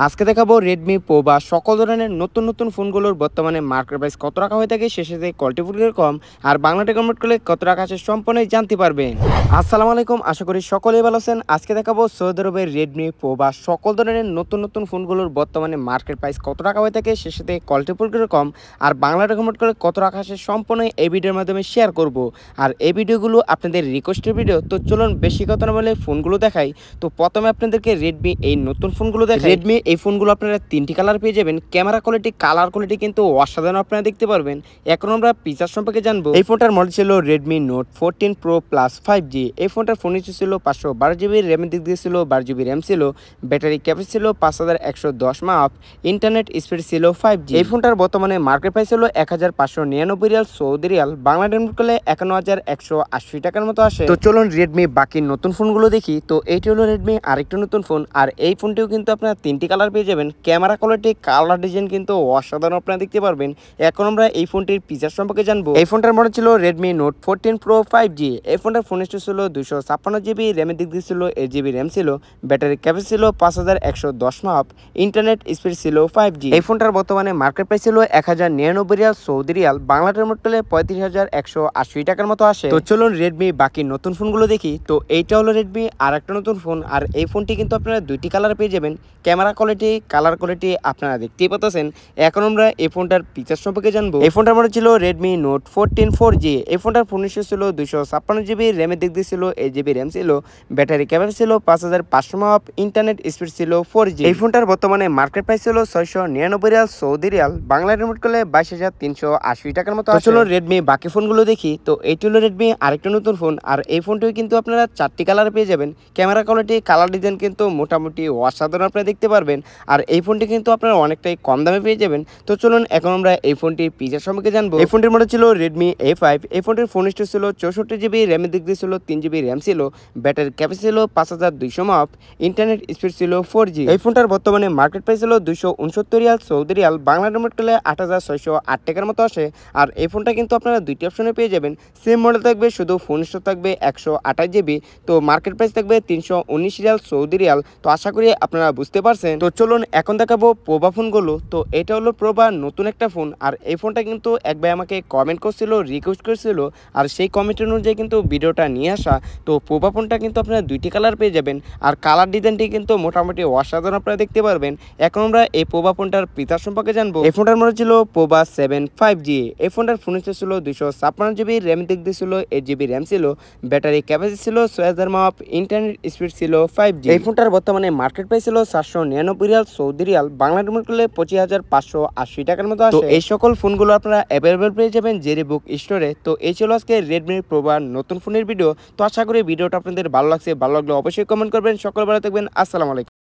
আজকে দেখাবো Redmi pro বা সকল ধরনের নতুন নতুন ফোনগুলোর বর্তমানে মার্কেট প্রাইস কত টাকা হয়ে থাকে, শেষে যে কোয়ালিটি ফুলের কম আর বাংলাতে কনভার্ট করলে কত টাকা আছে সম্পূর্ণই জানতে পারবেন। আসসালামু আলাইকুম, আশা করি সকলেই ভালো আছেন। আজকে দেখাবো সৌদি আরবের রেডমি প্রো বা সকল ধরনের নতুন নতুন ফোনগুলোর বর্তমানে মার্কেট প্রাইস কত টাকা হয়ে থাকে, শেষে থেকে কোয়ালিটি ফুলের কম আর বাংলাতে কনভার্ট করে কত টাকা আছে সম্পূর্ণই এই ভিডিওর মাধ্যমে শেয়ার করব। আর এই ভিডিওগুলো আপনাদের রিকোয়েস্টের ভিডিও, তো চলুন বেশি কথা না বলে ফোনগুলো দেখাই। তো প্রথমে আপনাদেরকে রেডমি এই নতুন ফোনগুলো দেখাই। রেডমি এই ফোনগুলো আপনারা তিনটি কালার পেয়ে যাবেন। ক্যামেরা কোয়ালিটি, কালার কোয়ালিটি কিন্তু অসাধারণ আপনারা দেখতে পারবেন। এখন আমরা ফিচার সম্পর্কে জানবো। এই ফোনটার মডেল ছিল Redmi note 14 pro plus 5G। এই ফোনটার ফোন ছিল 512GB, র্যামের দিক দিয়ে ছিল 12GB র্যাম ছিল, ব্যাটারি ক্যাপাসিটি ছিল 5110 মাহ, ইন্টারনেট স্পিড ছিল 5G। এই ফোনটার বর্তমানে মার্কেট প্রাইস হলো 1599 Real, Saudi Real, Bangla Denmark করলে 51180 টাকার মতো আসে। তো চলুন রেডমি বাকি নতুন ফোনগুলো দেখি। তো এইটি হলো রেডমি আরেকটা নতুন ফোন, আর এই ফোনটিও কিন্তু আপনারা তিনটি কালার পেয়ে যাবেন। ক্যামেরা কোয়ালিটি, কালার ডিজাইন কিন্তু অসাধারণ আপনারা দেখতে পারবেন। এখন আমরা এই ফোনটির ফিচার সম্পর্কে জানবো। এই ফোনটার মডেল ছিল রেডমি নোট 14 প্রো 5G। এই ফোনটার ফোন ছিল 256GB, র্যামের দিক দিয়ে ছিল 8GB র্যাম ছিল, ব্যাটারি ক্যাপাসিটি ছিল 5110 মাহ, ইন্টারনেট স্পিড ছিল 5G। এই ফোনটার বর্তমানে মার্কেট প্রাইস ছিল 1099 রিয়াল, সৌদি রিয়াল, বাংলাটার মধ্যে 35,180 টাকার মতো আসে। তো চলুন রেডমি বাকি নতুন ফোনগুলো দেখি। তো এইটা হলো রেডমি আর একটা নতুন ফোন, আর এই ফোনটি কিন্তু আপনারা দুইটি কালার পেয়ে যাবেন। ক্যামেরা কোয়ালিটি, কালার কোয়ালিটি আপনারা দেখতেই পাচ্ছেন। এখন আমরা এই ফোনটার ফিচার সম্পর্কে জানবো। এই ফোনটার মডেল ছিল রেডমি নোট 14 4G। এই ফোনটার ফোন ছিল 256GB, র্যামের দিক দিয়ে ছিল 8GB র্যাম ছিল, ব্যাটারি ক্যাপাসিটি ছিল 5500 মাহ, ইন্টারনেট স্পিড ছিল 4G। এই ফোনটার বর্তমানে মার্কেট প্রাইস ছিল 699 Real, Saudi Real, Bangla remote করলে 22,380 টাকার মতো। চলো রেডমি বাকি ফোনগুলো দেখি। তো এইটি হলো রেডমি আরেকটা নতুন ফোন, আর এই ফোনটিও কিন্তু আপনারা চারটি কালার পেয়ে যাবেন। ক্যামেরা কোয়ালিটি, কালার ডিজাইন কিন্তু মোটামুটি অসাধারণ আপনারা দেখতে পারবেন। আর এই ফোনটি কিন্তু আপনারা অনেকটাই কম দামে পেয়ে যাবেন। তো চলুন এখন আমরা এই ফোনটির ফিচার সম্পর্কে জানবো। এই ফোনটির মডেল ছিল রেডমি A5। এই ফোনটির ফোন ছিল 64GB, র্যামের দিক দিয়ে ছিল 3GB র্যাম ছিল, ব্যাটারি ক্যাপাসিটি ছিল 5200 মাহ, ইন্টারনেট স্পিড ছিল 4G। এই ফোনটার বর্তমানে মার্কেট প্রাইস হলো 269 Real, Saudi Real, Bangla Denmark করলে 8608 টাকার মতো আসে। আর এই ফোনটা কিন্তু আপনারা দুইটি অপশনে পেয়ে যাবেন। সেম মডেল থাকবে, শুধু ফোন থাকবে 128GB। তো মার্কেট প্রাইস থাকবে 319 রিয়াল, সৌদি রিয়াল। তো আশা করি আপনারা বুঝতে পারছেন। তো চলুন এখন দেখাবো প্রোবা ফোনগুলো। তো এটা হলো প্রোবা নতুন একটা ফোন, আর এই ফোনটা কিন্তু এক ভাই আমাকে কমেন্ট করছিল, রিকোয়েস্ট করছিল, আর সেই কমেন্টের অনুযায়ী কিন্তু ভিডিওটা নিয়ে আসা। তো প্রোবা ফোনটা কিন্তু আপনারা দুইটি কালার পেয়ে যাবেন, আর কালার ডিজাইনটি কিন্তু মোটামুটি অসাধারণ আপনারা দেখতে পারবেন। এখন আমরা এই প্রোবা ফোনটার ফিচার সম্পর্কে জানবো। এই ফোনটার মধ্যে ছিল প্রোবা 7 5G। এই ফোনটার ফোন ছিল 256GB, র্যাম দিক দিয়ে ছিল 8GB র্যাম ছিল, ব্যাটারি ক্যাপাসিটি ছিল 6000 মাহ, ইন্টারনেট স্পিড ছিল 5G। এই ফোনটার বর্তমানে মার্কেট প্রাইস ছিল 799 Real, Saudi Real, Bangla Denmark করলে 25,580 টাকার মতো আসে। তো এই সকল ফোনগুলো আপনারা অ্যাভেলেবল পেয়ে যাবেন জেরি বুক স্টোরে। তো এই ছিল আজকে রেডমি প্রোবা নতুন ফোনের ভিডিও। তো আশা করি ভিডিওটা আপনাদের ভালো লাগছে। ভালো লাগলে অবশ্যই কমেন্ট করবেন। সকল ভালো থাকবেন। আসসালামু আলাইকুম।